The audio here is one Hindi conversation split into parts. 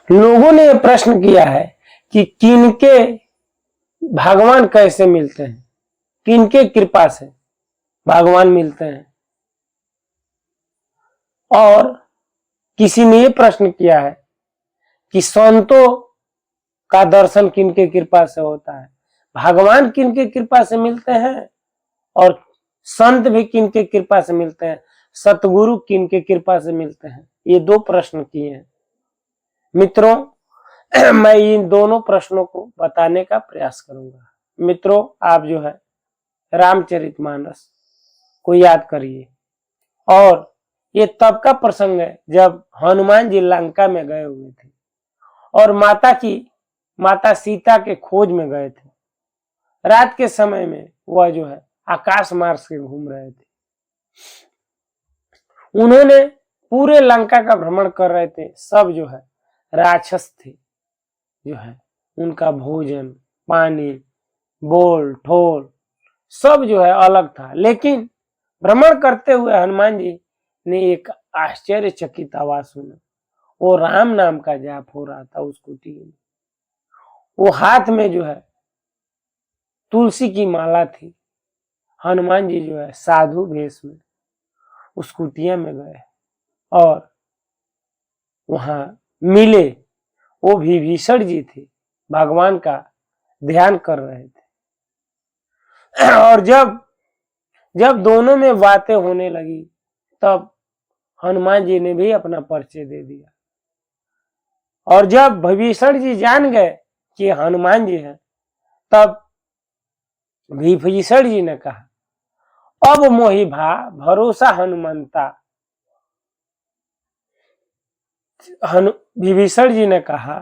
लोगों ने यह प्रश्न किया है कि किनके भगवान कैसे मिलते हैं, किनके कृपा से भगवान मिलते हैं। और किसी ने यह प्रश्न किया है कि संतों का दर्शन किनके कृपा से होता है, भगवान किनके कृपा से मिलते हैं और संत भी किनके कृपा से मिलते हैं, सतगुरु किनके कृपा से मिलते हैं। ये दो प्रश्न किए हैं मित्रों। मैं इन दोनों प्रश्नों को बताने का प्रयास करूंगा। मित्रों, आप जो है रामचरितमानस को याद करिए। और ये तब का प्रसंग है जब हनुमान जी लंका में गए हुए थे और माता सीता के खोज में गए थे। रात के समय में वह जो है आकाश मार्ग से घूम रहे थे। उन्होंने पूरे लंका का भ्रमण कर रहे थे। सब जो है राक्षस थे, जो है उनका भोजन पानी बोल ठोल सब जो है अलग था। लेकिन भ्रमण करते हुए हनुमान जी ने एक आश्चर्यचकित आवाज सुना। वो राम नाम का जाप हो रहा था उस कुटी में। वो हाथ में जो है तुलसी की माला थी। हनुमान जी जो है साधु वेश में उस कुटिया में गए और वहां मिले। वो विभीषण जी थे, भगवान का ध्यान कर रहे थे। और जब दोनों में बातें होने लगी तब हनुमान जी ने भी अपना परिचय दे दिया। और जब विभीषण जी जान गए कि हनुमान जी हैं, तब विभीषण जी ने कहा, अब मोहि भा भरोसा हनुमंता। विभीषण जी ने कहा,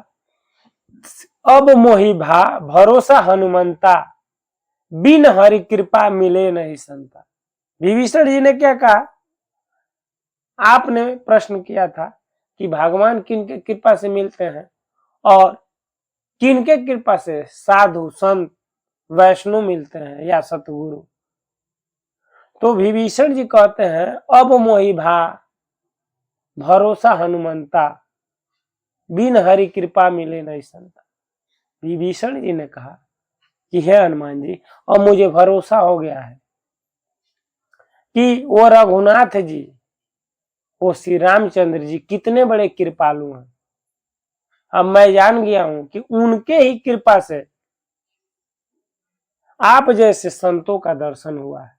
अब मोहि भा भरोसा हनुमंता, बिन हरि कृपा मिले नहीं संता। विभीषण जी ने क्या कहा? आपने प्रश्न किया था कि भगवान किनके कृपा से मिलते हैं और किनके कृपा से साधु संत वैष्णव मिलते हैं या सतगुरु। तो विभीषण जी कहते हैं, अब मोहि भा भरोसा हनुमंता, बिन हरि कृपा मिले नहीं संता। विभीषण जी ने कहा कि हे हनुमान जी, अब मुझे भरोसा हो गया है कि वो रघुनाथ जी, वो श्री रामचंद्र जी कितने बड़े कृपालु हैं। अब मैं जान गया हूं कि उनके ही कृपा से आप जैसे संतों का दर्शन हुआ है।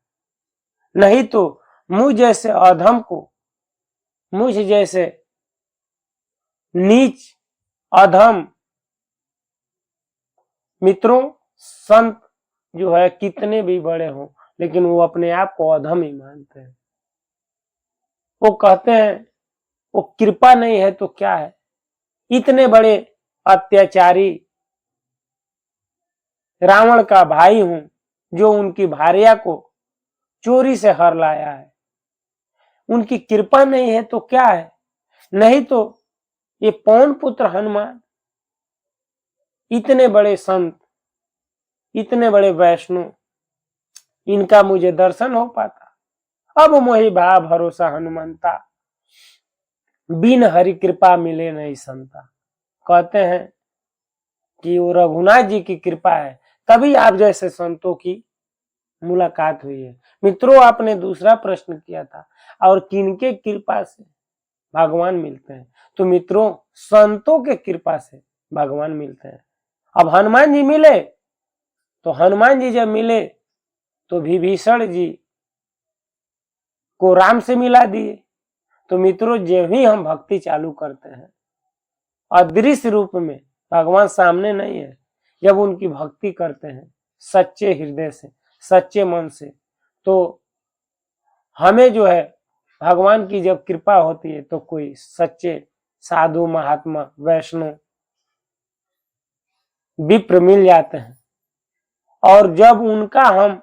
नहीं तो मुझ जैसे अधम को, मुझ जैसे नीच अधम मित्रों, संत जो है कितने भी बड़े हों, लेकिन वो अपने आप को अधम ही मानते हैं। वो कहते हैं वो कृपा नहीं है तो क्या है। इतने बड़े अत्याचारी रावण का भाई हूं जो उनकी भार्या को चोरी से हर लाया है। उनकी कृपा नहीं है तो क्या है। नहीं तो ये पवन पुत्र हनुमान, इतने बड़े संत, इतने बड़े वैष्णव, इनका मुझे दर्शन हो पाता। अब मोहि भा भरोसा हनुमंता, बिन हरि कृपा मिले नहीं संता। कहते हैं कि वो रघुनाथ जी की कृपा है, तभी आप जैसे संतों की मुलाकात हुई है। मित्रों, आपने दूसरा प्रश्न किया था, और किनके कृपा से भगवान मिलते हैं। तो मित्रों, संतों के कृपा से भगवान मिलते हैं। अब हनुमान जी मिले, तो हनुमान जी जब मिले तो विभीषण जी को राम से मिला दिए। तो मित्रों, जब ही हम भक्ति चालू करते हैं, अदृश्य रूप में, भगवान सामने नहीं है, जब उनकी भक्ति करते हैं सच्चे हृदय से, सच्चे मन से, तो हमें जो है भगवान की जब कृपा होती है तो कोई सच्चे साधु महात्मा वैष्णव विप्र मिल जाते हैं। और जब उनका हम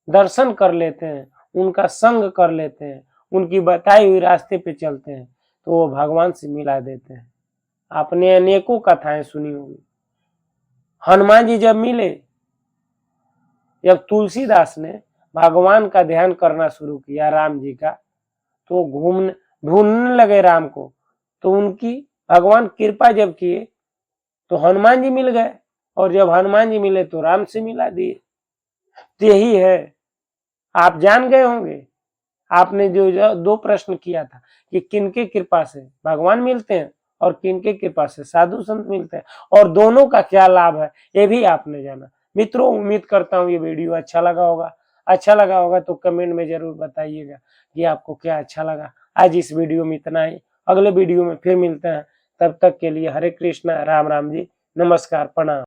दर्शन कर लेते हैं, उनका संग कर लेते हैं, उनकी बताई हुई रास्ते पे चलते हैं, तो वो भगवान से मिला देते हैं। आपने अनेकों कथाएं सुनी होंगी। हनुमान जी जब मिले, जब तुलसीदास ने भगवान का ध्यान करना शुरू किया राम जी का, तो ढूंढने लगे राम को, तो उनकी भगवान कृपा जब किए तो हनुमान जी मिल गए, और जब हनुमान जी मिले तो राम से मिला दिए। तो यही है, आप जान गए होंगे। आपने जो दो प्रश्न किया था कि किनके कृपा से भगवान मिलते हैं और किनके कृपा से साधु संत मिलते हैं, और दोनों का क्या लाभ है ये भी आपने जाना। मित्रों, उम्मीद करता हूँ ये वीडियो अच्छा लगा होगा। अच्छा लगा होगा तो कमेंट में जरूर बताइएगा कि आपको क्या अच्छा लगा। आज इस वीडियो में इतना ही, अगले वीडियो में फिर मिलते हैं। तब तक के लिए हरे कृष्णा, राम राम जी, नमस्कार, प्रणाम।